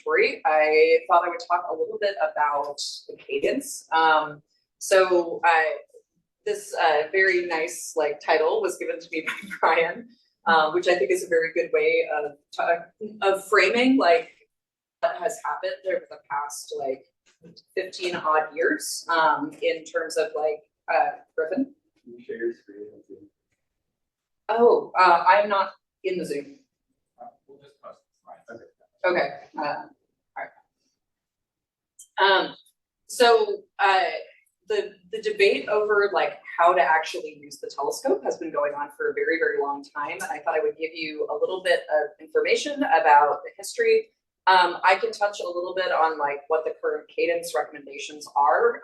Observatory, I thought I would talk a little bit about the Cadence. This very nice title was given to me by Brian, which I think is a very good way of framing what has happened over the past 15 odd years in terms of Rubin. Can you share your screen? Oh, I'm not in the Zoom. We'll just post the slides. Okay. All right. The debate over how to actually use the telescope has been going on for a very, very long time. And I thought I would give you a little bit of information about the history. I can touch a little bit on what the current Cadence recommendations are,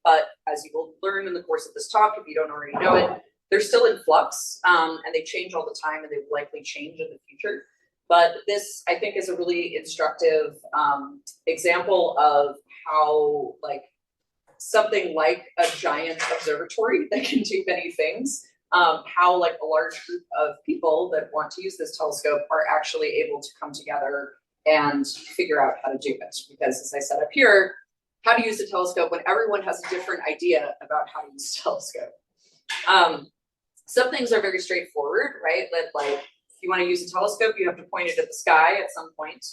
but as you will learn in the course of this talk, if you don't already know it, they're still in flux, and they change all the time, and they will likely change in the future. But this, I think, is a really instructive example of how something like a giant observatory that can do many things, how a large group of people that want to use this telescope are actually able to come together and figure out how to do it. Because as I said up here, how to use a telescope when everyone has a different idea about how to use a telescope. Some things are very straightforward, right? That if you want to use a telescope, you have to point it at the sky at some point.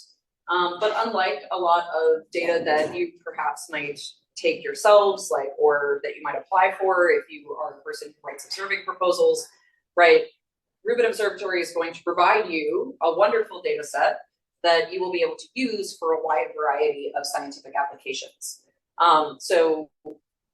But unlike a lot of data that you perhaps might take yourselves, or that you might apply for if you are a person who writes observing proposals, right? Rubin Observatory is going to provide you a wonderful data set that you will be able to use for a wide variety of scientific applications. So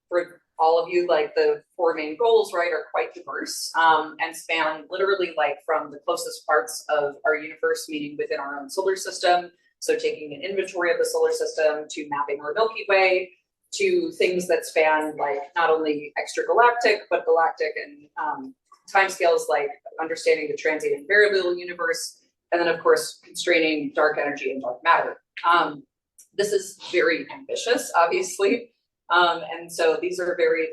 for all of you, the four main goals, right, are quite diverse and span literally from the closest parts of our universe, meaning within our own solar system. So taking an inventory of the solar system, to mapping our Milky Way, to things that span not only extragalactic, but galactic and timescales, understanding the transient and variable universe, and then of course constraining dark energy and dark matter. This is very ambitious, obviously. And so these are very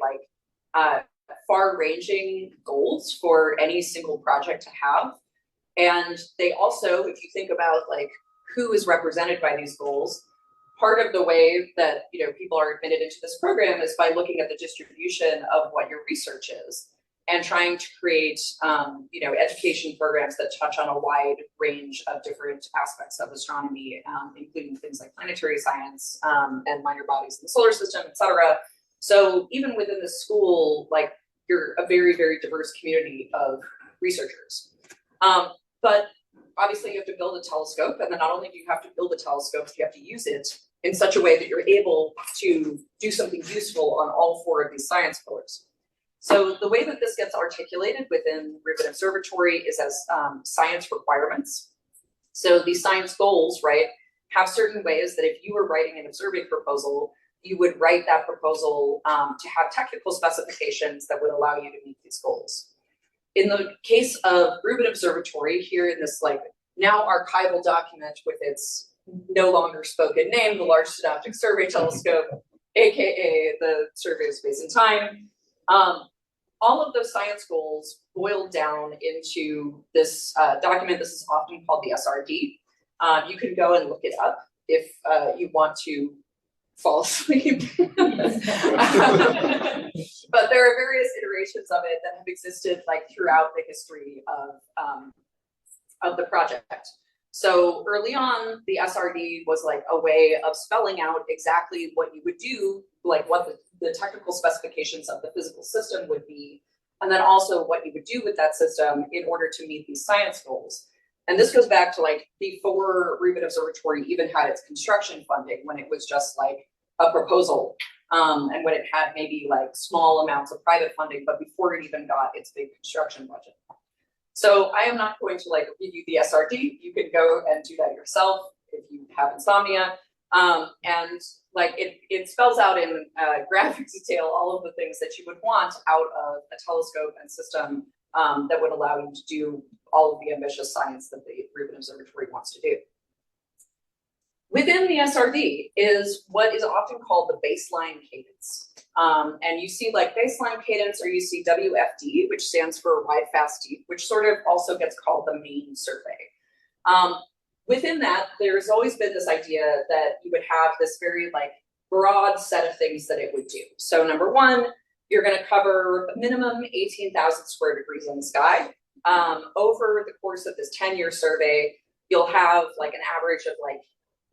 far-ranging goals for any single project to have. And they also, if you think about who is represented by these goals, part of the way that people are admitted into this program is by looking at the distribution of what your research is and trying to create education programs that touch on a wide range of different aspects of astronomy, including things like planetary science and minor bodies in the solar system, et cetera. So even within the school, you're a very, very diverse community of researchers. But obviously you have to build a telescope, and then not only do you have to build a telescope, you have to use it in such a way that you're able to do something useful on all four of these science pillars. So the way that this gets articulated within Rubin Observatory is as science requirements. So these science goals, right, have certain ways that if you were writing an observing proposal, you would write that proposal to have technical specifications that would allow you to meet these goals. In the case of Rubin Observatory, here in this now archival document with its no longer spoken name, the Large Synoptic Survey Telescope, aka the Survey of Space and Time, all of those science goals boiled down into this document. This is often called the SRD. You can go and look it up if you want to fall asleep. But there are various iterations of it that have existed throughout the history of the project. So early on, the SRD was a way of spelling out exactly what you would do, what the technical specifications of the physical system would be, and then also what you would do with that system in order to meet these science goals. And this goes back to before Rubin Observatory even had its construction funding, when it was just a proposal, and when it had maybe small amounts of private funding, but before it even got its big construction budget. So I am not going to give you the SRD. You can go and do that yourself if you have insomnia. And it spells out in graphic detail all of the things that you would want out of a telescope and system that would allow you to do all of the ambitious science that the Rubin Observatory wants to do. Within the SRD is what is often called the baseline cadence. And you see baseline cadence, or you see WFD, which stands for wide, fast, deep, which sort of also gets called the main survey. within that, there's always been this idea that you would have this very like broad set of things that it would do. So number one, you're going to cover a minimum 18,000 square degrees in the sky. Over the course of this 10-year survey, you'll have like an average of like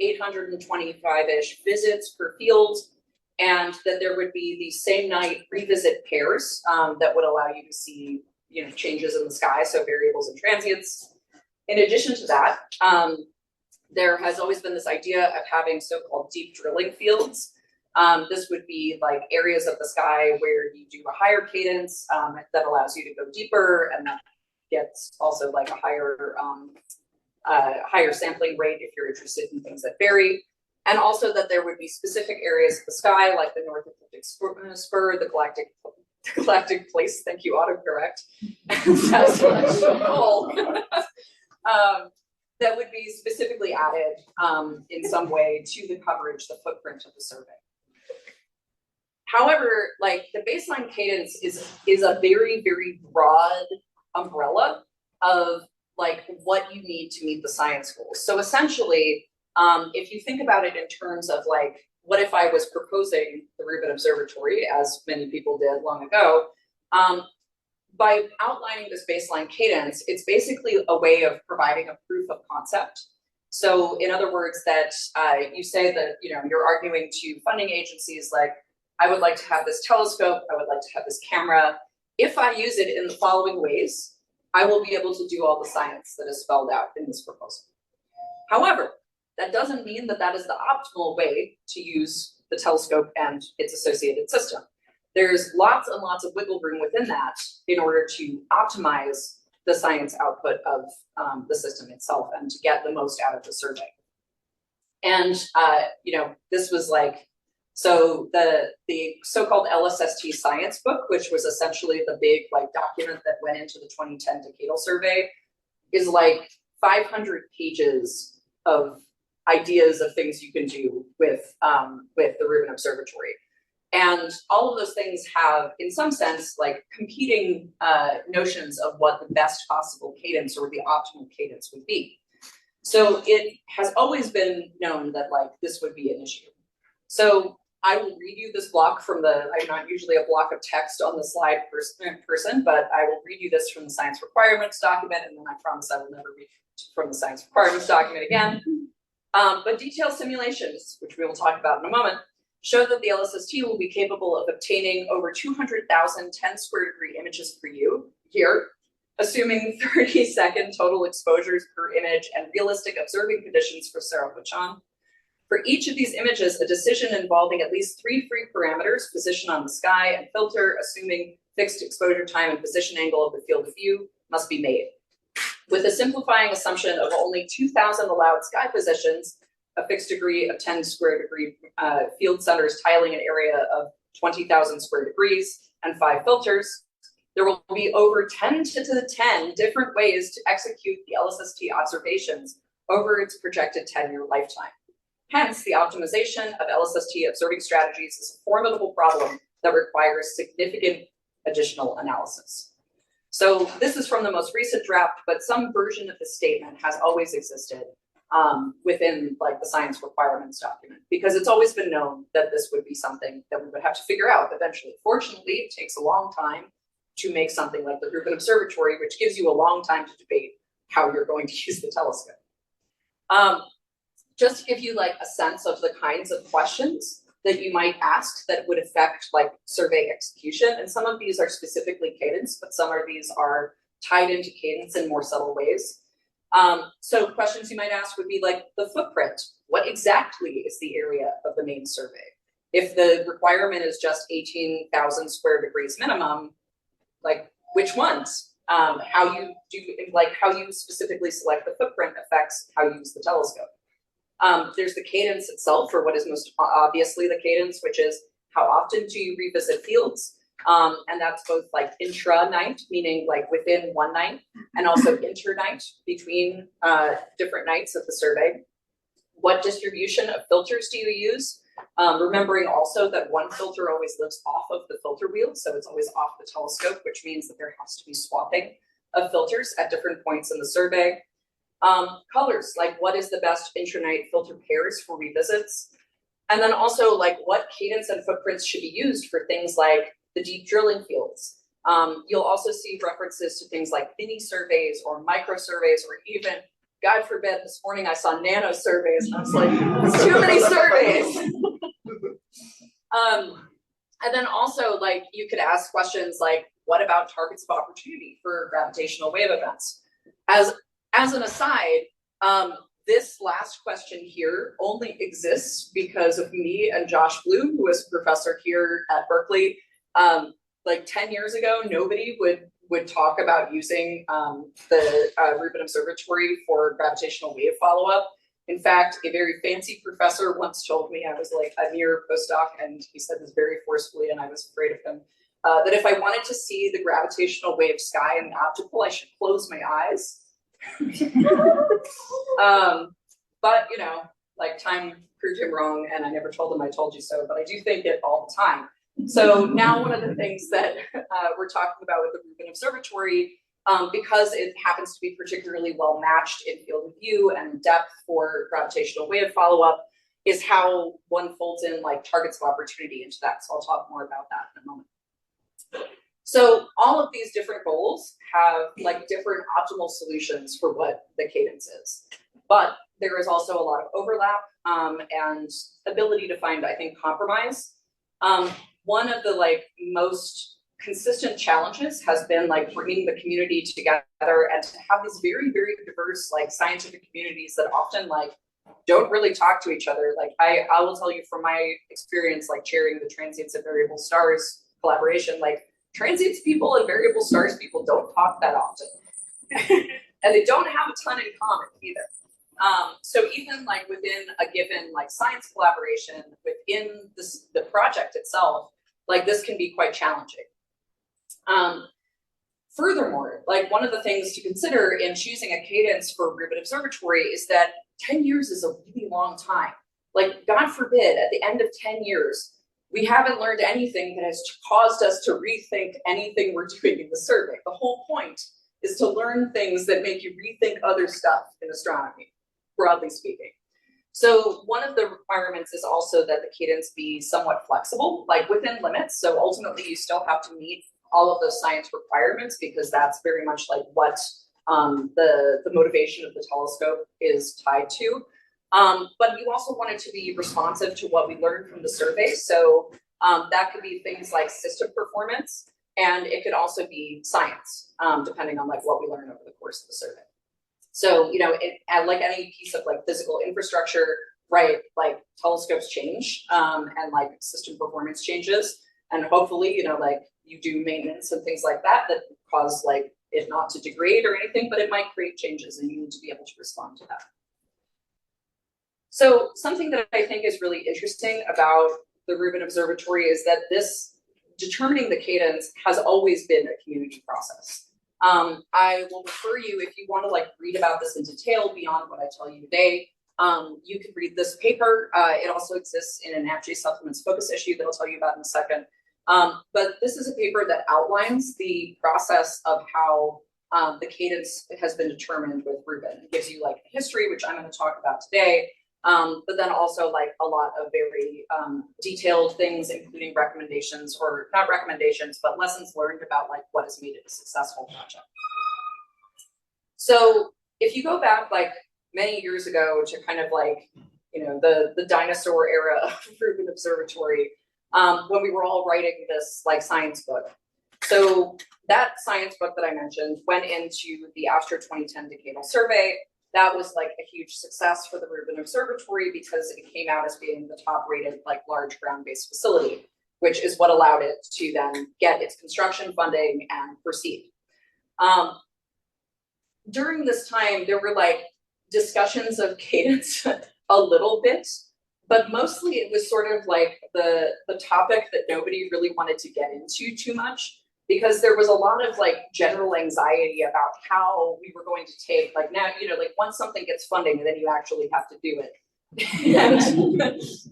825-ish visits per field, and then there would be the same night revisit pairs that would allow you to see, you know, changes in the sky, so variables and transients. In addition to that, there has always been this idea of having so-called deep drilling fields. This would be like areas of the sky where you do a higher cadence that allows you to go deeper, and that gets also like a higher sampling rate if you're interested in things that vary. And also that there would be specific areas of the sky, like the North Ecliptic Spur, the galactic place, thank you, autocorrect, that would be specifically added in some way to the coverage, the footprint of the survey. However, like the baseline cadence is a very, very broad umbrella of like what you need to meet the science goals. So essentially, if you think about it in terms of like, what if I was proposing the Rubin Observatory, as many people did long ago, by outlining this baseline cadence, it's basically a way of providing a proof of concept. So in other words, that you say that, you know, you're arguing to funding agencies like, I would like to have this telescope, I would like to have this camera. If I use it in the following ways, I will be able to do all the science that is spelled out in this proposal. However, that doesn't mean that that is the optimal way to use the telescope and its associated system. There's lots and lots of wiggle room within that in order to optimize the science output of the system itself and to get the most out of the survey. And you know, this was like, so the so-called LSST science book, which was essentially the big like document that went into the 2010 decadal survey, is like 500 pages of ideas of things you can do with the Rubin Observatory. And all of those things have, in some sense, like competing notions of what the best possible cadence or the optimal cadence would be. So it has always been known that like this would be an issue. So I will read you this block from I'm not usually a block of text on the slide person, but I will read you this from the science requirements document, and then I promise I will never read from the science requirements document again. But detailed simulations, which we will talk about in a moment, show that the LSST will be capable of obtaining over 200,000 10 square degree images per year, assuming 30-second total exposures per image and realistic observing conditions for Sarah-Buchan. For each of these images, a decision involving at least 3 free parameters, position on the sky and filter, assuming fixed exposure time and position angle of the field of view, must be made. With a simplifying assumption of only 2,000 allowed sky positions, a fixed degree of 10 square degree field centers tiling an area of 20,000 square degrees and 5 filters, there will be over 10 to the 10 different ways to execute the LSST observations over its projected 10-year lifetime. Hence, the optimization of LSST observing strategies is a formidable problem that requires significant additional analysis. So this is from the most recent draft, but some version of the statement has always existed within like the science requirements document, because it's always been known that this would be something that we would have to figure out eventually. Fortunately, it takes a long time to make something like the Rubin Observatory, which gives you a long time to debate how you're going to use the telescope. Just to give you like a sense of the kinds of questions that you might ask that would affect like survey execution. And some of these are specifically cadence, but some of these are tied into cadence in more subtle ways. So questions you might ask would be like the footprint. What exactly is the area of the main survey? If the requirement is just 18,000 square degrees minimum, like which ones? How you specifically select the footprint affects how you use the telescope. There's the cadence itself, or what is most obviously the cadence, which is how often do you revisit fields? And that's both like intra-night, meaning like within one night, and also inter-night, between different nights of the survey. What distribution of filters do you use? Remembering also that one filter always lives off of the filter wheel, so it's always off the telescope, which means that there has to be swapping of filters at different points in the survey. Colors, like what is the best intranight filter pairs for revisits? And then also like what cadence and footprints should be used for things like the deep drilling fields. You'll also see references to things like mini surveys or micro surveys, or even, God forbid, this morning I saw nano surveys and I was like, it's too many surveys. And then also like you could ask questions like, what about targets of opportunity for gravitational wave events? As an aside, this last question here only exists because of me and Josh Bloom, who is a professor here at Berkeley. Like 10 years ago, nobody would talk about using the Rubin Observatory for gravitational wave follow-up. In fact, a very fancy professor once told me, I was like a near postdoc, and he said this very forcefully, and I was afraid of him, that if I wanted to see the gravitational wave sky in the optical, I should close my eyes. But you know, like time proved him wrong, and I never told him I told you so, but I do think it all the time. So now one of the things that we're talking about with the Rubin Observatory, because it happens to be particularly well matched in field of view and depth for gravitational wave follow-up, is how one folds in like targets of opportunity into that. So I'll talk more about that in a moment. So all of these different goals have like different optimal solutions for what the cadence is. But there is also a lot of overlap and ability to find, I think, compromise. One of the like most consistent challenges has been like bringing the community together and to have these very, very diverse like scientific communities that often like don't really talk to each other. Like I will tell you from my experience, like chairing the transients and variable stars collaboration, like transients people and variable stars people don't talk that often. And they don't have a ton in common either. So even like within a given like science collaboration within the project itself, like this can be quite challenging. Furthermore, like one of the things to consider in choosing a cadence for Rubin Observatory is that 10 years is a really long time. Like God forbid, at the end of 10 years, we haven't learned anything that has caused us to rethink anything we're doing in the survey. The whole point is to learn things that make you rethink other stuff in astronomy, broadly speaking. So one of the requirements is also that the cadence be somewhat flexible, like within limits. So ultimately you still have to meet all of those science requirements because that's very much like what the motivation of the telescope is tied to. But you also want it to be responsive to what we learned from the survey. So that could be things like system performance, and it could also be science, depending on like what we learn over the course of the survey. So, you know, like any piece of like physical infrastructure, right, like telescopes change and like system performance changes. And hopefully, you know, like you do maintenance and things like that that cause like it not to degrade or anything, but it might create changes and you need to be able to respond to that. So something that I think is really interesting about the Rubin Observatory is that this determining the cadence has always been a community process. I will refer you, if you want to like read about this in detail beyond what I tell you today, you can read this paper. It also exists in an APJ Supplements Focus issue that I'll tell you about in a second. But this is a paper that outlines the process of how the cadence has been determined with Rubin. It gives you like a history, which I'm going to talk about today, but then also like a lot of very detailed things, including recommendations, or not recommendations, but lessons learned about like what has made it a successful project. So if you go back like many years ago to kind of like, you know, the dinosaur era of Rubin Observatory, when we were all writing this like science book. So that science book that I mentioned went into the Astro 2010 Decadal Survey. That was like a huge success for the Rubin Observatory because it came out as being the top rated like large ground-based facility, which is what allowed it to then get its construction funding and proceed. During this time, there were like discussions of cadence a little bit, but mostly it was sort of like the topic that nobody really wanted to get into too much, because there was a lot of like general anxiety about how we were going to take, like now, you know, like once something gets funding, then you actually have to do it.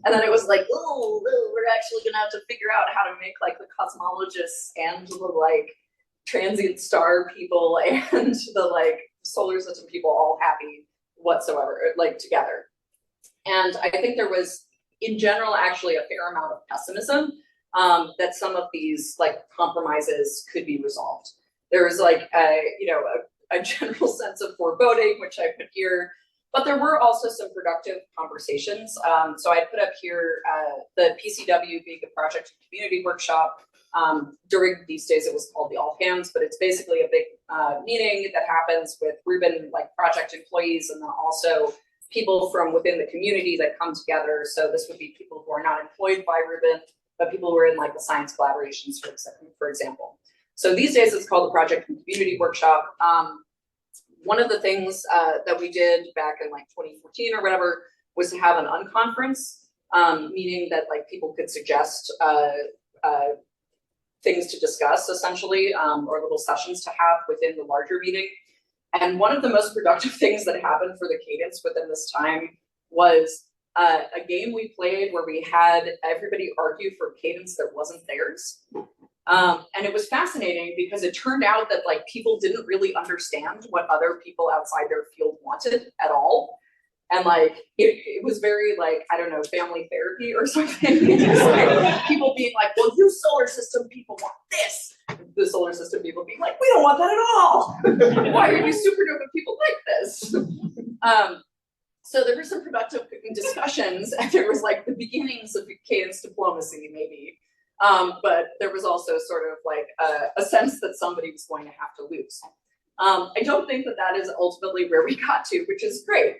and then it was like, oh, we're actually gonna have to figure out how to make like the cosmologists and the like transient star people and the like solar system people all happy whatsoever, like together. And I think there was, in general, actually a fair amount of pessimism that some of these like compromises could be resolved. There was like a general sense of foreboding, which I put here, but there were also some productive conversations. So I put up here the PCW being a project and community workshop. During these days, it was called the All Hands, but it's basically a big meeting that happens with Rubin like project employees and then also people from within the community that come together. So this would be people who are not employed by Rubin, but people who are in like the science collaborations, for example. So these days it's called the Project and Community Workshop. One of the things that we did back in like 2014 or whatever was to have an unconference, meaning that like people could suggest things to discuss essentially, or little sessions to have within the larger meeting. And one of the most productive things that happened for the Cadence within this time was a game we played where we had everybody argue for Cadence that wasn't theirs. And it was fascinating because it turned out that like people didn't really understand what other people outside their field wanted at all. And like, it was very like, I don't know, family therapy or something. Just like people being like, well, you solar system people want this. The solar system people being like, we don't want that at all. Why are you supernova people like this? So there were some productive discussions, and there was like the beginnings of Cadence diplomacy, maybe. But there was also sort of like a sense that somebody was going to have to lose. I don't think that that is ultimately where we got to, which is great.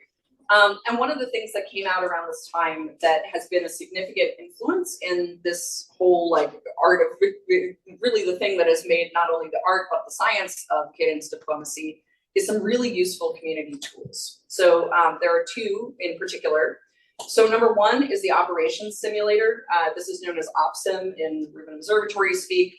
And one of the things that came out around this time that has been a significant influence in this whole like art of really the thing that has made not only the art but the science of Cadence diplomacy is some really useful community tools. So there are two in particular. So number one is the operations simulator. This is known as OPSIM in Rubin Observatory speak.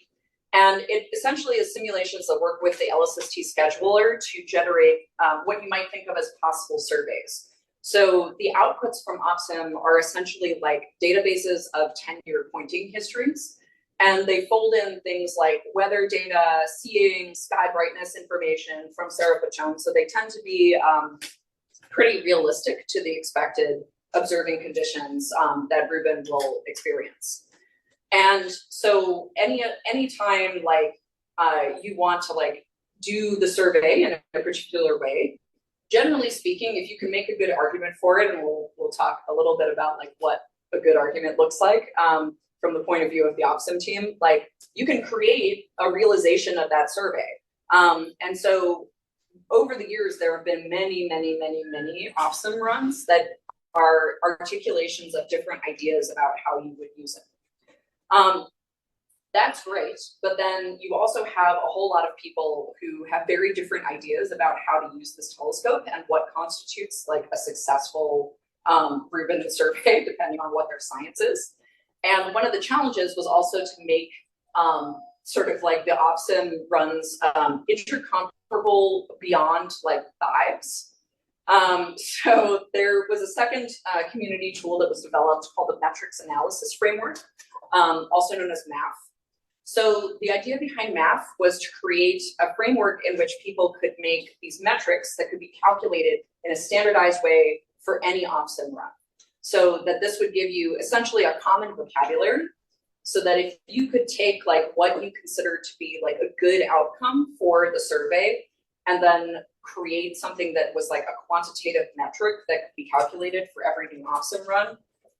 And it essentially is simulations that work with the LSST scheduler to generate what you might think of as possible surveys. So the outputs from OPSIM are essentially like databases of 10-year pointing histories. And they fold in things like weather data, seeing, sky brightness information from Serapachon. So they tend to be pretty realistic to the expected observing conditions that Rubin will experience. And so any time like you want to like do the survey in a particular way, generally speaking, if you can make a good argument for it, and we'll talk a little bit about like what a good argument looks like from the point of view of the OPSIM team, like you can create a realization of that survey. And so over the years, there have been many OPSIM runs that are articulations of different ideas about how you would use it. That's great, but then you also have a whole lot of people who have very different ideas about how to use this telescope and what constitutes like a successful Rubin survey, depending on what their science is. And one of the challenges was also to make sort of like the OPSIM runs intercomparable beyond like vibes. So there was a second community tool that was developed called the Metrics Analysis Framework, also known as MAF. So the idea behind MAF was to create a framework in which people could make these metrics that could be calculated in a standardized way for any OPSIM run. So that this would give you essentially a common vocabulary, so that if you could take like what you consider to be like a good outcome for the survey and then create something that was like a quantitative metric that could be calculated for every new OPSIM run,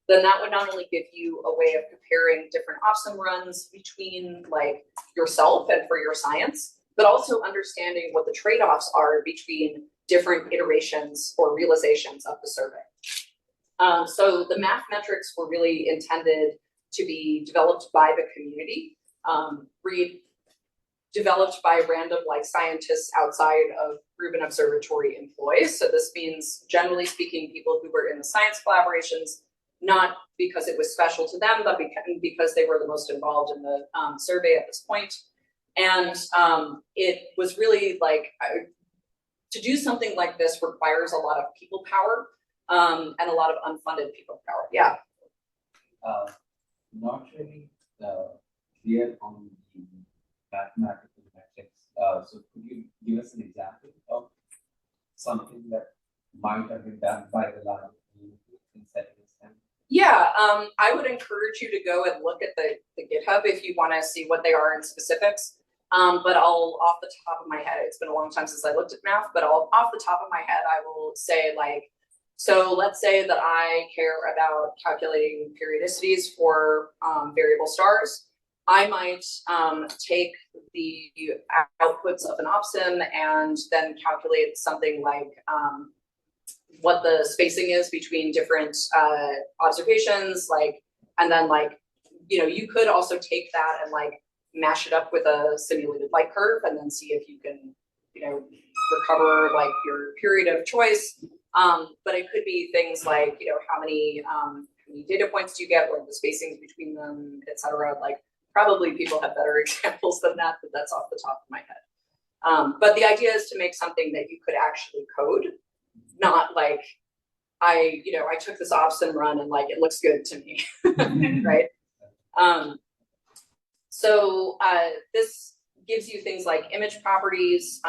then that would not only give you a way of comparing different OPSIM runs between like yourself and for your science, but also understanding what the trade-offs are between different iterations or realizations of the survey. So the MAF metrics were really intended to be developed by the community, developed by random like scientists outside of Rubin Observatory employees. So this means, generally speaking, people who were in the science collaborations, not because it was special to them, but because they were the most involved in the survey at this point. And it was really like, to do something like this requires a lot of people power and a lot of unfunded people power. Yeah. Not really clear on the mathematical metrics. So could you give us an example of something that might have been done by the lab in setting this down? Yeah, I would encourage you to go and look at the GitHub if you want to see what they are in specifics. But off the top of my head, it's been a long time since I looked at math, but off the top of my head, I will say like, so let's say that I care about calculating periodicities for variable stars. I might take the outputs of an OPSIM and then calculate something like what the spacing is between different observations, like, and then like, you know, you could also take that and like mash it up with a simulated light curve and then see if you can, you know, recover like your period of choice. But it could be things like, you know, how many data points do you get, what are the spacings between them, et cetera. Like probably people have better examples than that, but that's off the top of my head. But the idea is to make something that you could actually code, not like I took this OPSIM run and like it looks good to me, right? So this gives you things like image properties,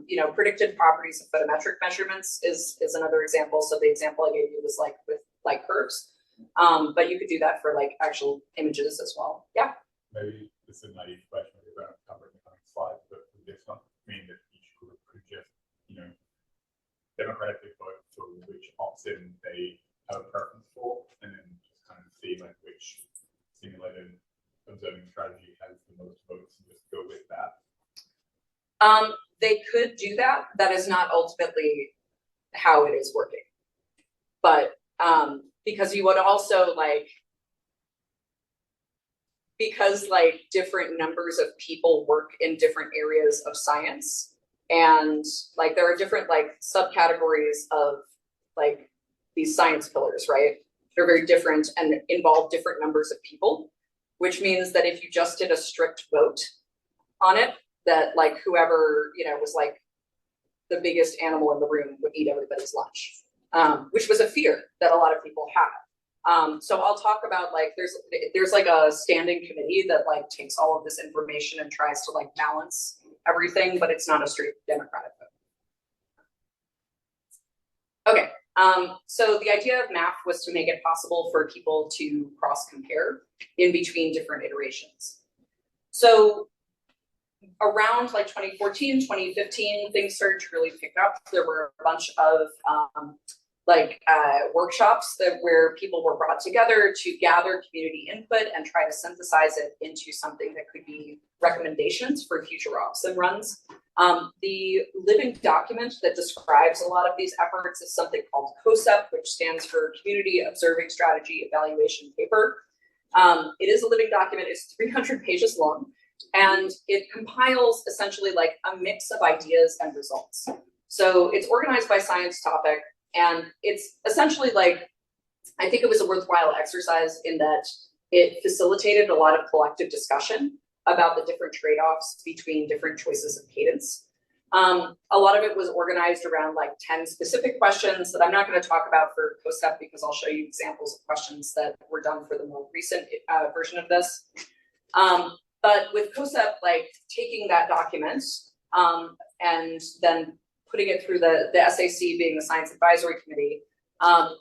you know, predicted properties of photometric measurements is another example. So the example I gave you was like with light curves, but you could do that for like actual images as well. Yeah. Maybe this is a naive question we're going to cover in the coming slides, but would this not mean that each group could just, you know, democratically vote for which option they have a preference for, and then just kind of see like which simulated observing strategy has the most votes and just go with that? They could do that. That is not ultimately how it is working. But because you would also like, because like different numbers of people work in different areas of science, and like there are different like subcategories of like these science pillars, right? They're very different and involve different numbers of people, which means that if you just did a strict vote on it, that like whoever, you know, was like the biggest animal in the room would eat everybody's lunch, which was a fear that a lot of people had. So I'll talk about like, there's like a standing committee that like takes all of this information and tries to like balance everything, but it's not a straight democratic vote. Okay, so the idea of math was to make it possible for people to cross compare in between different iterations. So around like 2014, 2015, things started to really pick up. There were a bunch of workshops where people were brought together to gather community input and try to synthesize it into something that could be recommendations for future OPSIM runs. The living document that describes a lot of these efforts is something called COSEP, which stands for Community Observing Strategy Evaluation Paper. It is a living document. It's 300 pages long, and it compiles essentially like a mix of ideas and results. So it's organized by science topic, and it's essentially like, I think it was a worthwhile exercise in that it facilitated a lot of collective discussion about the different trade-offs between different choices of cadence. A lot of it was organized around like 10 specific questions that I'm not going to talk about for COSEP because I'll show you examples of questions that were done for the more recent version of this. But with COSEP, like taking that document and then putting it through the SAC, being the Science Advisory Committee,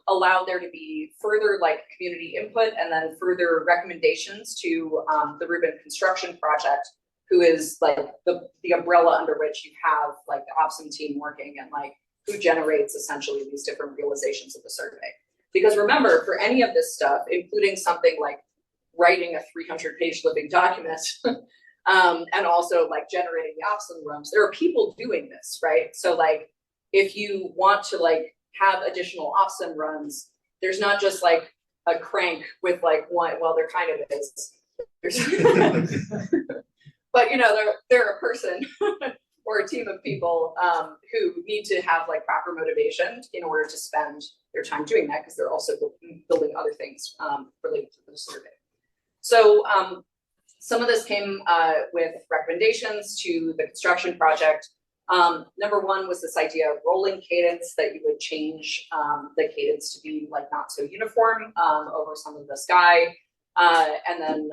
allowed there to be further like community input and then further recommendations to the Rubin construction project, who is like the umbrella under which you have like the OPSIM team working and like who generates essentially these different realizations of the survey. Because remember, for any of this stuff, including something like writing a 300-page living document, and also like generating the OPSIM runs, there are people doing this, right? So like, if you want to like have additional OPSIM runs, there's not just like a crank with like one, well, there kind of is. But you know, they're a person or a team of people who need to have like proper motivation in order to spend their time doing that, because they're also building other things related to the survey. So some of this came with recommendations to the construction project. Number one was this idea of rolling cadence, that you would change the cadence to be like not so uniform over some of the sky. And then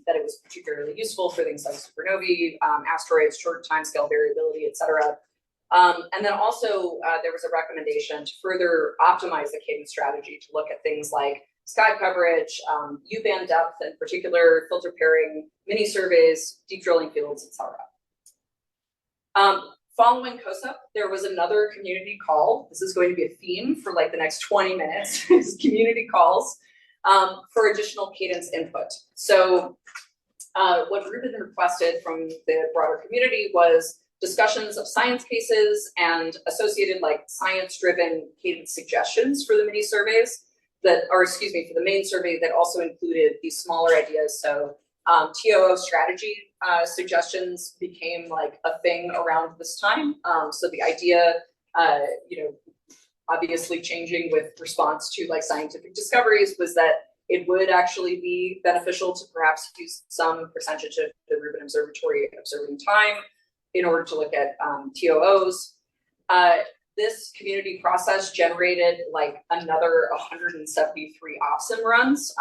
that it was particularly useful for things like supernovae, asteroids, short timescale variability, et cetera. And then also there was a recommendation to further optimize the Cadence strategy to look at things like sky coverage, U-band depth in particular, filter pairing, mini surveys, deep drilling fields, etc. Following COSUP, there was another community call. This is going to be a theme for like the next 20 minutes, is community calls for additional Cadence input. So what Rubin requested from the broader community was discussions of science cases and associated like science-driven Cadence suggestions for the mini surveys that, or excuse me, for the main survey that also included these smaller ideas. So TOO strategy suggestions became like a thing around this time. So the idea, obviously changing with response to like scientific discoveries, was that it would actually be beneficial to perhaps use some percentage of the Rubin Observatory observing time in order to look at TOOs. This community process generated like another 173 OPSIM runs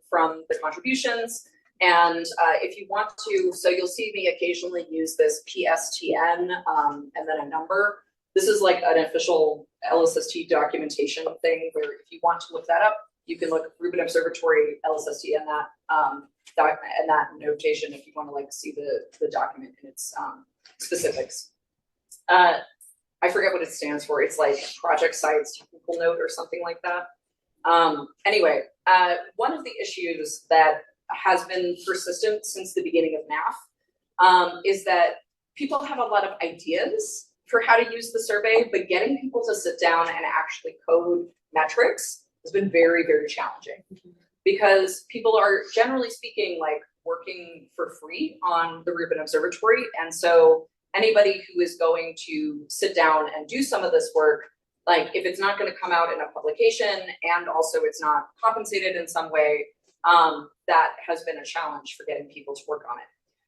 from the contributions. And if you want to, so you'll see me occasionally use this PSTN and then a number. This is like an official LSST documentation thing where if you want to look that up, you can look Rubin Observatory LSST and that notation if you want to like see the document in its specifics. I forget what it stands for. It's like project sites technical note or something like that. Anyway, one of the issues that has been persistent since the beginning of NAF is that people have a lot of ideas for how to use the survey, but getting people to sit down and actually code metrics has been very, very challenging because people are generally speaking like working for free on the Rubin Observatory. And so anybody who is going to sit down and do some of this work, like if it's not going to come out in a publication and also it's not compensated in some way, that has been a challenge for getting people to work on it.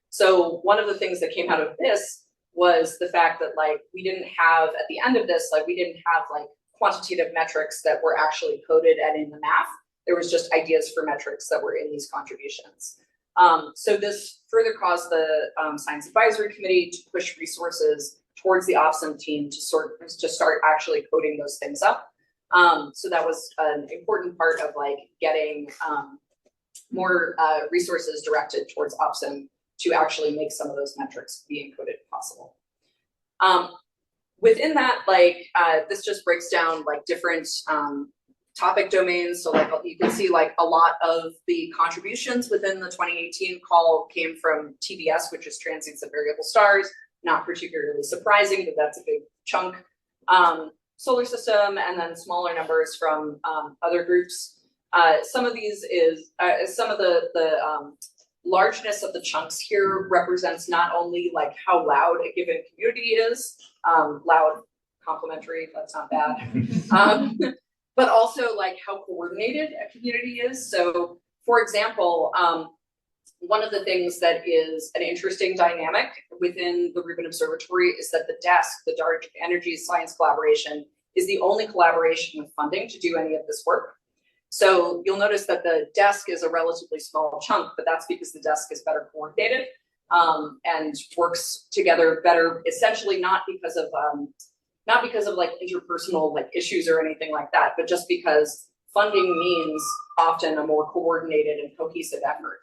So one of the things that came out of this was the fact that like we didn't have at the end of this, like we didn't have like quantitative metrics that were actually coded and in the math. There was just ideas for metrics that were in these contributions. So this further caused the Science Advisory Committee to push resources towards the OPSIM team to start actually coding those things up. So that was an important part of like getting more resources directed towards OPSIM to actually make some of those metrics be encoded possible. Within that, like this just breaks down like different topic domains. So like you can see like a lot of the contributions within the 2018 call came from TVS, which is transients of variable stars. Not particularly surprising, but that's a big chunk. Solar system, and then smaller numbers from other groups. Some of these is some of the largeness of the chunks here represents not only like how loud a given community is, loud, complimentary, that's not bad, but also like how coordinated a community is. So for example, one of the things that is an interesting dynamic within the Rubin Observatory is that the DESC, the Dark Energy Science Collaboration, is the only collaboration with funding to do any of this work. So you'll notice that the DESC is a relatively small chunk, but that's because the DESC is better coordinated and works together better, essentially not because of like interpersonal like issues or anything like that, but just because funding means often a more coordinated and cohesive effort.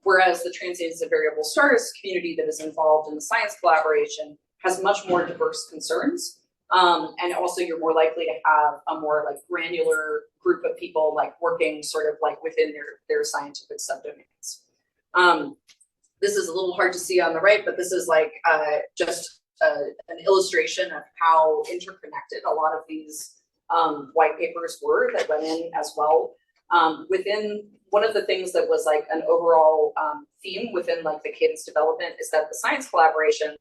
Whereas the transients of variable stars community that is involved in the science collaboration has much more diverse concerns. And also you're more likely to have a more like granular group of people like working sort of like within their scientific subdomains. This is a little hard to see on the right, but this is like just an illustration of how interconnected a lot of these white papers were that went in as well. Within one of the things that was like an overall theme within like the Cadence development is that the science collaborations,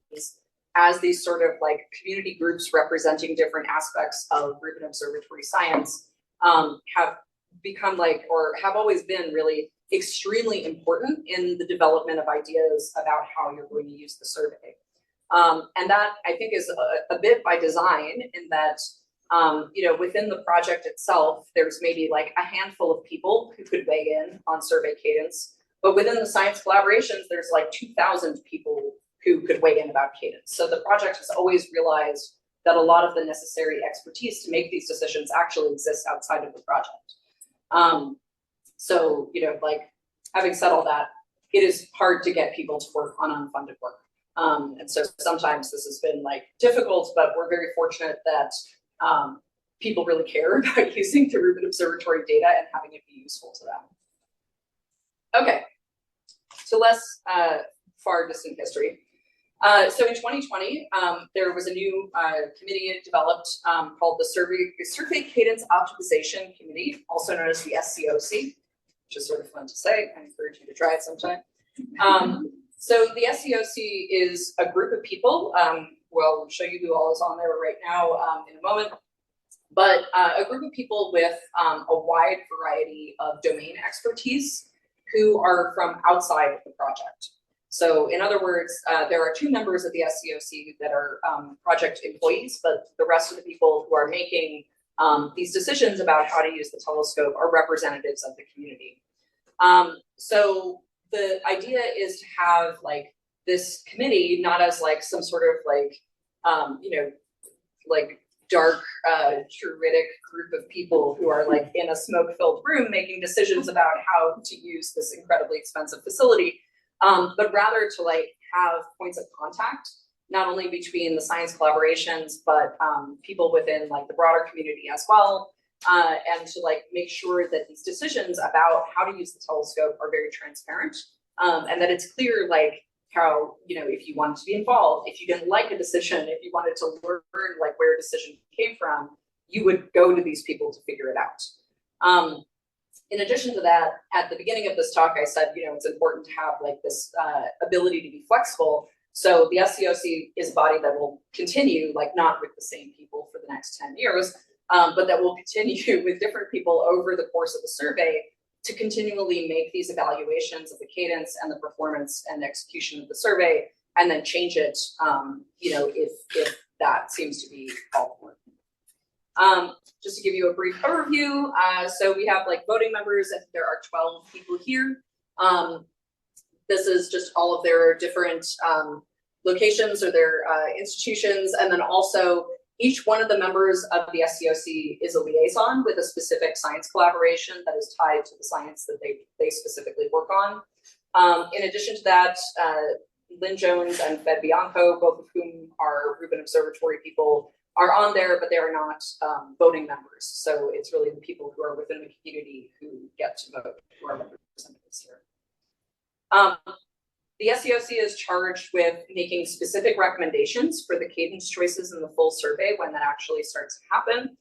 as these sort of like community groups representing different aspects of Rubin Observatory science, have become like, or have always been really extremely important in the development of ideas about how you're going to use the survey. And that I think is a bit by design in that, within the project itself, there's maybe like a handful of people who could weigh in on survey cadence, but within the science collaborations, there's like 2,000 people who could weigh in about cadence. So the project has always realized that a lot of the necessary expertise to make these decisions actually exists outside of the project. So, you know, like, having said all that, it is hard to get people to work on unfunded work. And so sometimes this has been like difficult, but we're very fortunate that people really care about using the Rubin Observatory data and having it be useful to them. Okay, so less far distant history. So in 2020, there was a new committee developed called the Survey Cadence Optimization Committee, also known as the SEOC, which is sort of fun to say. I encourage you to try it sometime. So the SEOC is a group of people. We'll show you who all is on there right now in a moment. But a group of people with a wide variety of domain expertise who are from outside of the project. So in other words, there are 2 members of the SEOC that are project employees, but the rest of the people who are making these decisions about how to use the telescope are representatives of the community. So the idea is to have like this committee, not as like some sort of like, you know, like dark, druidic group of people who are like in a smoke-filled room making decisions about how to use this incredibly expensive facility, but rather to like have points of contact, not only between the science collaborations, but people within like the broader community as well, and to like make sure that these decisions about how to use the telescope are very transparent, and that it's clear like how, you know, if you wanted to be involved, if you didn't like a decision, if you wanted to learn like where a decision came from, you would go to these people to figure it out. In addition to that, at the beginning of this talk, I said, you know, it's important to have like this ability to be flexible. So the SEOC is a body that will continue, like not with the same people for the next 10 years, but that will continue with different people over the course of the survey to continually make these evaluations of the cadence and the performance and execution of the survey, and then change it, you know, if that seems to be called for. Just to give you a brief overview, so we have like voting members. I think there are 12 people here. This is just all of their different locations or their institutions, and then also each one of the members of the SEOC is a liaison with a specific science collaboration that is tied to the science that they specifically work on. In addition to that, Lynn Jones and Fed Bianco, both of whom are Rubin Observatory people, are on there, but they are not voting members. So it's really the people who are within the community who get to vote, who are representatives here. The SEOC is charged with making specific recommendations for the cadence choices in the full survey when that actually starts to happen.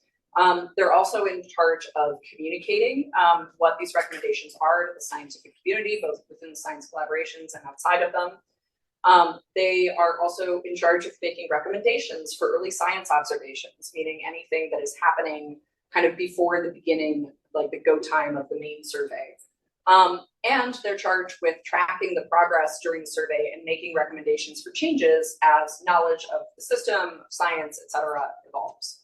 They're also in charge of communicating what these recommendations are to the scientific community, both within the science collaborations and outside of them. They are also in charge of making recommendations for early science observations, meaning anything that is happening kind of before the beginning, like the go time of the main survey. And they're charged with tracking the progress during the survey and making recommendations for changes as knowledge of the system, science, et cetera, evolves.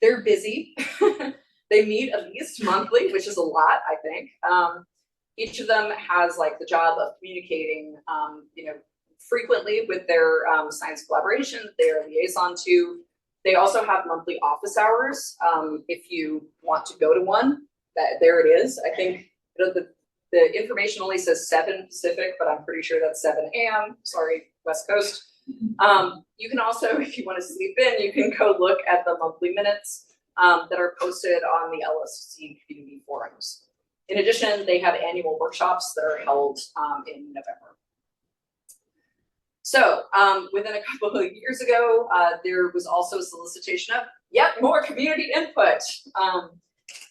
They're busy. They meet at least monthly, which is a lot, I think. Each of them has like the job of communicating, you know, frequently with their science collaboration they are liaison to. They also have monthly office hours. If you want to go to one, there it is. I think the information only says 7 Pacific, but I'm pretty sure that's 7 a.m. Sorry, West Coast. You can also, if you want to sleep in, you can go look at the monthly minutes that are posted on the LSST community forums. In addition, they have annual workshops that are held in November. So within a couple of years ago, there was also a solicitation of yet more community input.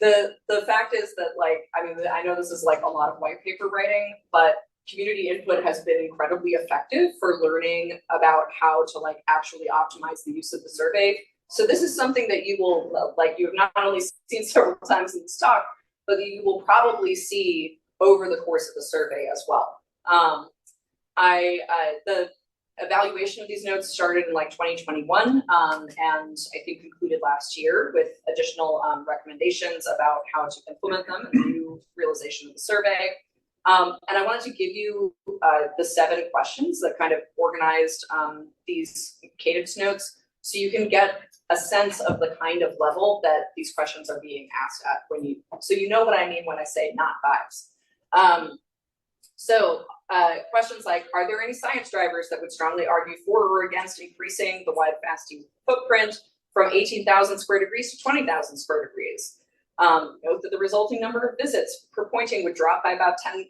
The fact is that, like, I mean, I know this is like a lot of white paper writing, but community input has been incredibly effective for learning about how to like actually optimize the use of the survey. So this is something that you will, like, you have not only seen several times in this talk, but you will probably see over the course of the survey as well. The evaluation of these notes started in like 2021 and I think concluded last year with additional recommendations about how to implement them in the new realization of the survey. And I wanted to give you the 7 questions that kind of organized these Cadence notes, so you can get a sense of the kind of level that these questions are being asked at so you know what I mean when I say not vibes. Questions like, are there any science drivers that would strongly argue for or against increasing the wide fasting footprint from 18,000 square degrees to 20,000 square degrees? Note that the resulting number of visits per pointing would drop by about 10%.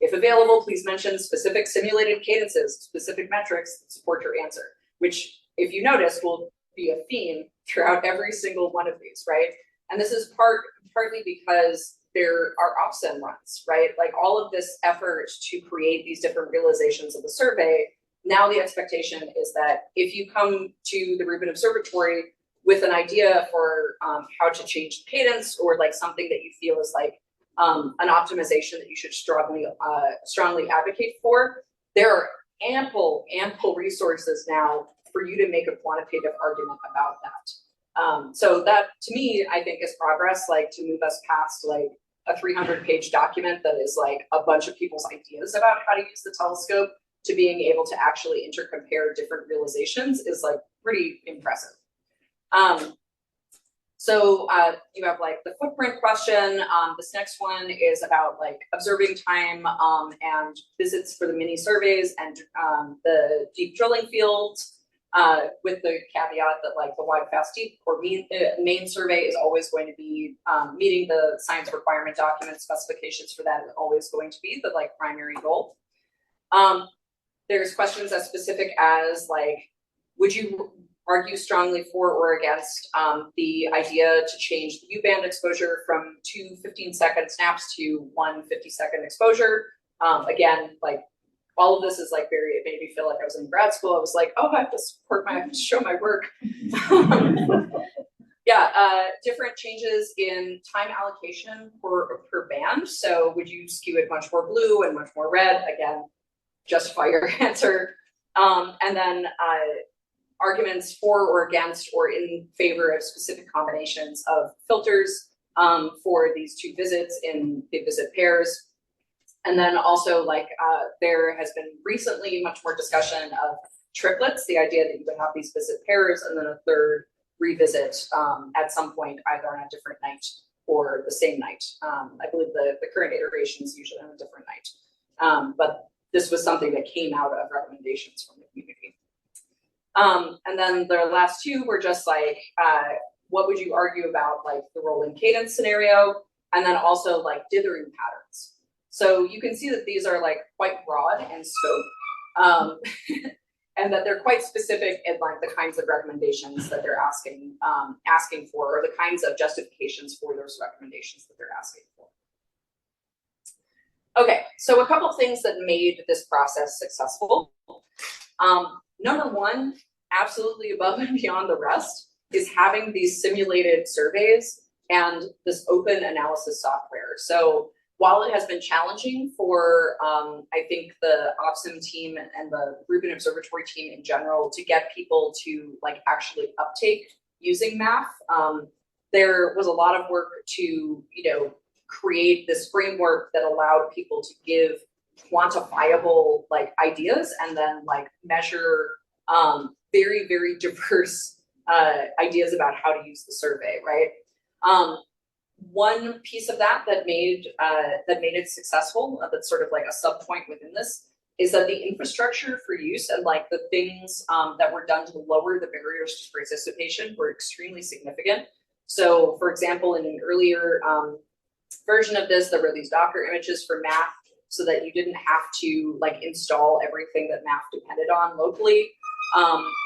If available, please mention specific simulated cadences, specific metrics that support your answer, which, if you notice, will be a theme throughout every single one of these, right? And this is partly because there are OPSIM runs, right? Like all of this effort to create these different realizations of the survey, now the expectation is that if you come to the Rubin Observatory with an idea for how to change the cadence, or like something that you feel is like an optimization that you should strongly advocate for, there are ample resources now for you to make a quantitative argument about that. So that, to me, I think is progress, like to move us past like a 300-page document that is like a bunch of people's ideas about how to use the telescope to being able to actually intercompare different realizations is like pretty impressive. You have like the footprint question. This next one is about like observing time and visits for the mini surveys and the deep drilling fields, with the caveat that like the wide fast deep or main survey is always going to be meeting the science requirement document specifications for that is always going to be the like primary goal. There's questions as specific as like, would you argue strongly for or against the idea to change the U-band exposure from 2 15-second snaps to 1 50-second exposure? Again, like all of this is like it made me feel like I was in grad school. I was like, oh, I have to show my work. Different changes in time allocation per band. So would you skew it much more blue and much more red? Again, justify your answer. And then arguments for or against or in favor of specific combinations of filters for these 2 visits in the visit pairs. And then also like there has been recently much more discussion of triplets, the idea that you would have these visit pairs and then a third revisit at some point, either on a different night or the same night. I believe the current iteration is usually on a different night. But this was something that came out of recommendations from the community. And then the last 2 were just like, what would you argue about like the rolling cadence scenario? And then also like dithering patterns. So you can see that these are like quite broad in scope, and that they're quite specific in like the kinds of recommendations that they're asking for, or the kinds of justifications for those recommendations that they're asking for. Okay, so a couple things that made this process successful. Number 1, absolutely above and beyond the rest, is having these simulated surveys and this open analysis software. So while it has been challenging for, I think, the OPSIM team and the Rubin Observatory team in general to get people to like actually uptake using math, there was a lot of work to, create this framework that allowed people to give quantifiable like ideas and then like measure very, very diverse ideas about how to use the survey, right? One piece of that made it successful, that's sort of like a sub point within this, is that the infrastructure for use and like the things that were done to lower the barriers to participation were extremely significant. So for example, in an earlier version of this, there were these Docker images for math so that you didn't have to like install everything that math depended on locally.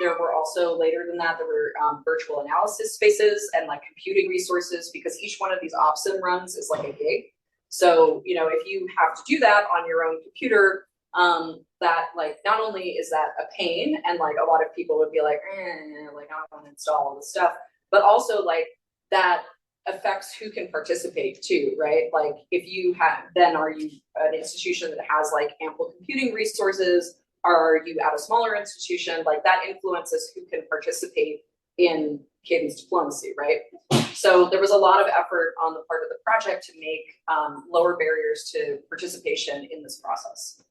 There were also, later than that, there were virtual analysis spaces and like computing resources, because each one of these OPSIM runs is like a gig. So, if you have to do that on your own computer, that like, not only is that a pain and like a lot of people would be like, like I don't want to install all this stuff, but also like that affects who can participate too, right? Like if you have, then are you an institution that has like ample computing resources? Are you at a smaller institution? Like that influences who can participate in Cadence diplomacy, right? So there was a lot of effort on the part of the project to make lower barriers to participation in this process.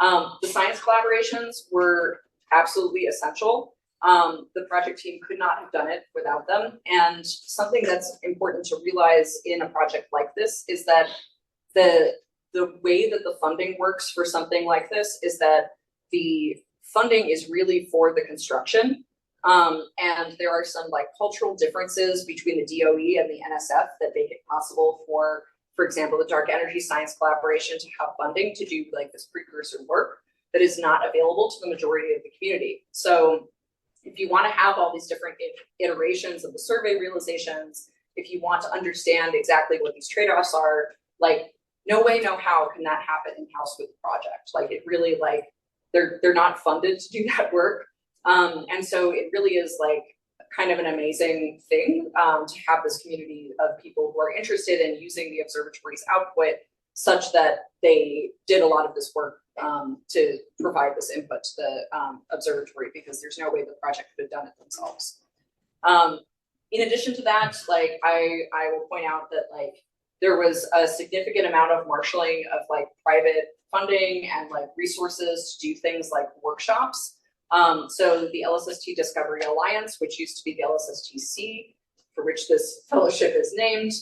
The science collaborations were absolutely essential. The project team could not have done it without them. And something that's important to realize in a project like this is that the way that the funding works for something like this is that the funding is really for the construction. And there are some like cultural differences between the DOE and the NSF that make it possible for example, the dark energy science collaboration to have funding to do like this precursor work that is not available to the majority of the community. So if you want to have all these different iterations of the survey realizations, if you want to understand exactly what these trade-offs are, like no way, no how can that happen in-house with the project. Like it really like, they're not funded to do that work. And so it really is like kind of an amazing thing to have this community of people who are interested in using the observatory's output such that they did a lot of this work to provide this input to the observatory, because there's no way the project could have done it themselves. In addition to that, like I will point out that like there was a significant amount of marshaling of like private funding and like resources to do things like workshops. So the LSST Discovery Alliance, which used to be the LSST-C, for which this fellowship is named,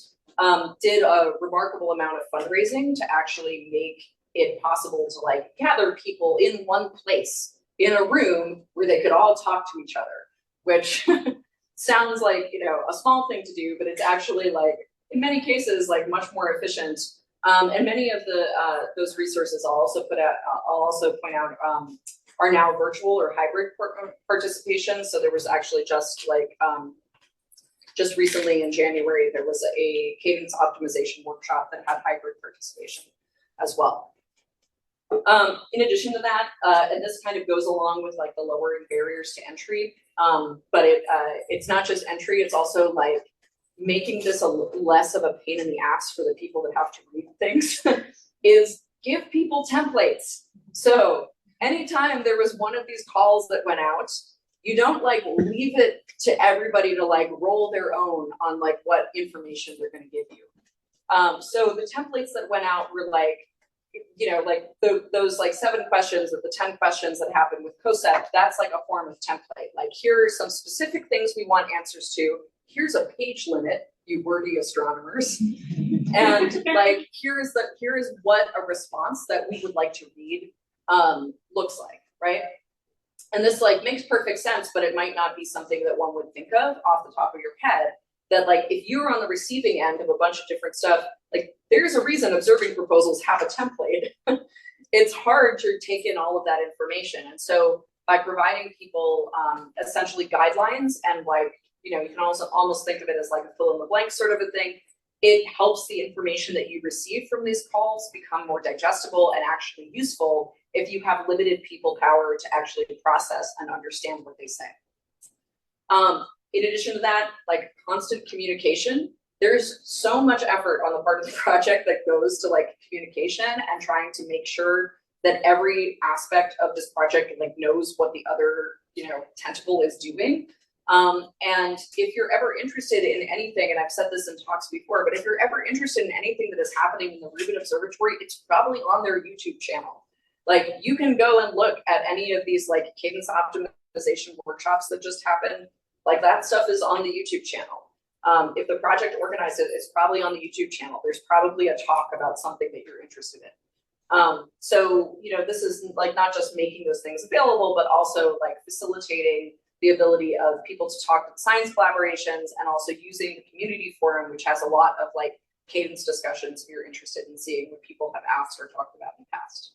did a remarkable amount of fundraising to actually make it possible to like gather people in one place in a room where they could all talk to each other, which sounds like, you know, a small thing to do, but it's actually like, in many cases, like much more efficient. And many of the those resources I'll also point out are now virtual or hybrid participation. So there was actually just recently in January, there was a cadence optimization workshop that had hybrid participation as well. In addition to that, and this kind of goes along with like the lowering barriers to entry, but it's not just entry, it's also like making this less of a pain in the ass for the people that have to read things, is give people templates. So anytime there was one of these calls that went out, you don't like leave it to everybody to like roll their own on like what information they're going to give you. So the templates that went out were like, you know, like those like 7 questions of the 10 questions that happened with COSEP, that's like a form of template. Like here are some specific things we want answers to. Here's a page limit, you wordy astronomers. And like, here is what a response that we would like to read looks like, right? And this like makes perfect sense, but it might not be something that one would think of off the top of your head, that like, if you're on the receiving end of a bunch of different stuff, like there's a reason observing proposals have a template. It's hard to take in all of that information. And so by providing people essentially guidelines and like, you know, you can also almost think of it as like a fill in the blank sort of a thing. It helps the information that you receive from these calls become more digestible and actually useful if you have limited people power to actually process and understand what they say. In addition to that, like constant communication, there's so much effort on the part of the project that goes to like communication and trying to make sure that every aspect of this project like knows what the other, you know, tentacle is doing. And if you're ever interested in anything, and I've said this in talks before, but if you're ever interested in anything that is happening in the Rubin Observatory, it's probably on their YouTube channel. Like you can go and look at any of these like cadence optimization workshops that just happened. Like that stuff is on the YouTube channel. If the project organizes it, it's probably on the YouTube channel. There's probably a talk about something that you're interested in. So, you know, this is like not just making those things available, but also like facilitating the ability of people to talk to the science collaborations and also using the community forum, which has a lot of like cadence discussions if you're interested in seeing what people have asked or talked about in the past.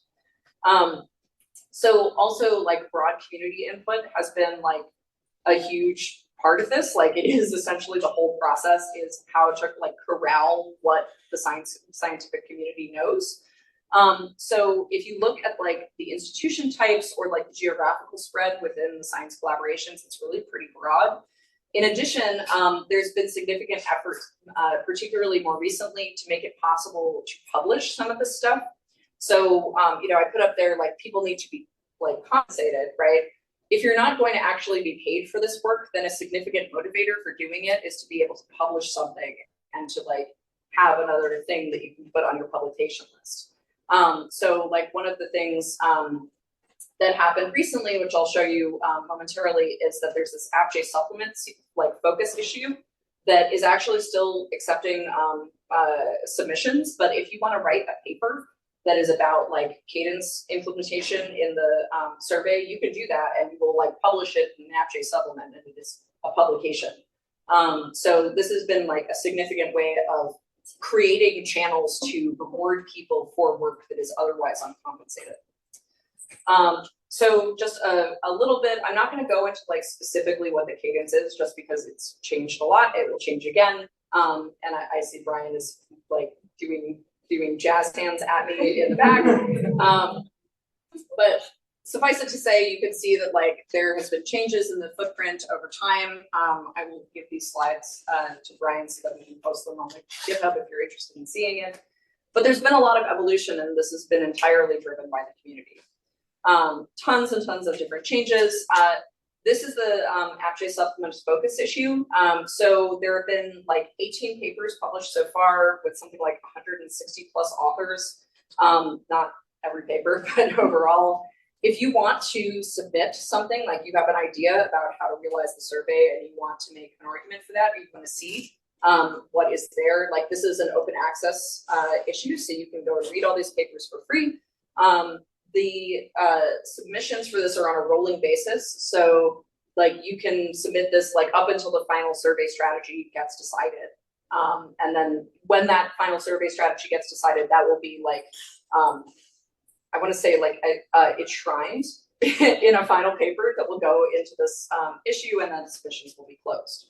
So also like broad community input has been like a huge part of this. Like it is essentially the whole process is how to like corral what the scientific community knows. So if you look at like the institution types or like the geographical spread within the science collaborations, it's really pretty broad. In addition, there's been significant effort, particularly more recently, to make it possible to publish some of this stuff. So, you know, I put up there like people need to be like compensated, right? If you're not going to actually be paid for this work, then a significant motivator for doing it is to be able to publish something and to like have another thing that you can put on your publication list. So like one of the things that happened recently, which I'll show you momentarily, is that there's this AppJ supplements like focus issue that is actually still accepting submissions. But if you want to write a paper that is about like Cadence implementation in the survey, you can do that and you will like publish it in an AppJ supplement and it is a publication. So this has been like a significant way of creating channels to reward people for work that is otherwise uncompensated. So just a little bit, I'm not going to go into like specifically what the Cadence is just because it's changed a lot. It will change again. And I see Brian is like doing jazz hands at me in the back. But suffice it to say, you can see that like there has been changes in the footprint over time. I will give these slides to Brian so that we can post them on the GitHub if you're interested in seeing it. But there's been a lot of evolution and this has been entirely driven by the community. Tons and tons of different changes. This is the AppJ supplements focus issue. So there have been like 18 papers published so far with something like 160 plus authors. Not every paper, but overall. If you want to submit something, like you have an idea about how to realize the survey and you want to make an argument for that, or you want to see what is there, like this is an open access issue, so you can go and read all these papers for free. The submissions for this are on a rolling basis. So like you can submit this like up until the final survey strategy gets decided. And then when that final survey strategy gets decided, that will be like, I want to say like it's shrined in a final paper that will go into this issue and then submissions will be closed.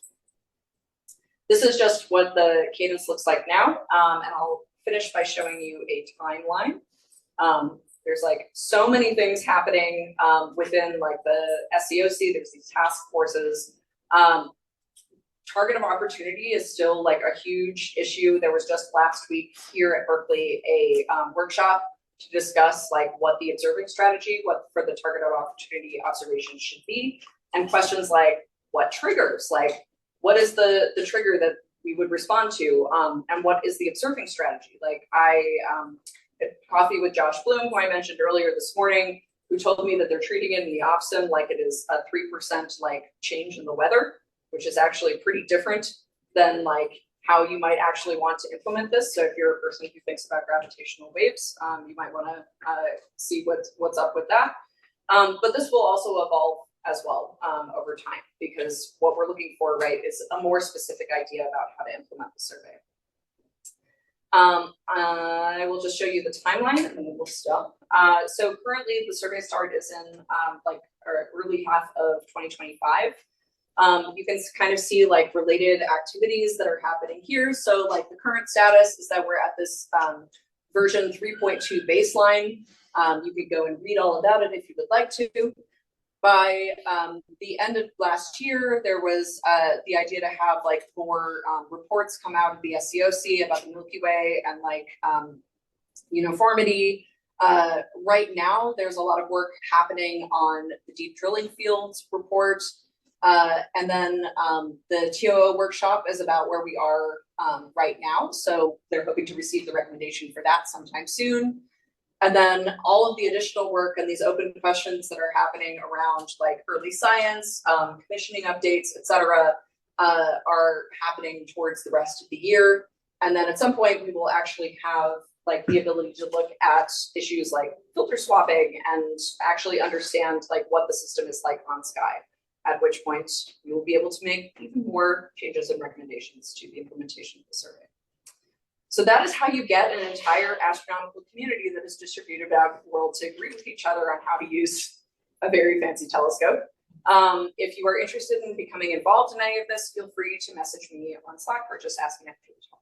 This is just what the Cadence looks like now. And I'll finish by showing you a timeline. There's like so many things happening within like the SEOC. There's these task forces. Target of opportunity is still like a huge issue. There was just last week here at Berkeley a workshop to discuss like what the observing strategy, what for the target of opportunity observation should be, and questions like what triggers, like what is the trigger that we would respond to, and what is the observing strategy? Like I had coffee with Josh Bloom, who I mentioned earlier this morning, who told me that they're treating it in the OPSIM like it is a 3% like change in the weather, which is actually pretty different than like how you might actually want to implement this. So if you're a person who thinks about gravitational waves, you might want to see what's up with that. But this will also evolve as well over time, because what we're looking for, right, is a more specific idea about how to implement the survey. I will just show you the timeline and then we'll stop. So currently the survey start is in like early half of 2025. You can kind of see like related activities that are happening here. So like the current status is that we're at this version 3.2 baseline. You could go and read all about it if you would like to. By the end of last year, there was the idea to have like more reports come out of the SEOC about the Milky Way and like uniformity. Right now, there's a lot of work happening on the deep drilling fields report. And then the TOO workshop is about where we are right now. So they're hoping to receive the recommendation for that sometime soon. And then all of the additional work and these open questions that are happening around like early science, commissioning updates, et cetera, are happening towards the rest of the year. And then at some point we will actually have like the ability to look at issues like filter swapping and actually understand like what the system is like on Sky, at which point you will be able to make even more changes and recommendations to the implementation of the survey. So that is how you get an entire astronomical community that is distributed out the world to agree with each other on how to use a very fancy telescope. If you are interested in becoming involved in any of this, feel free to message me on Slack or just ask me after the talk.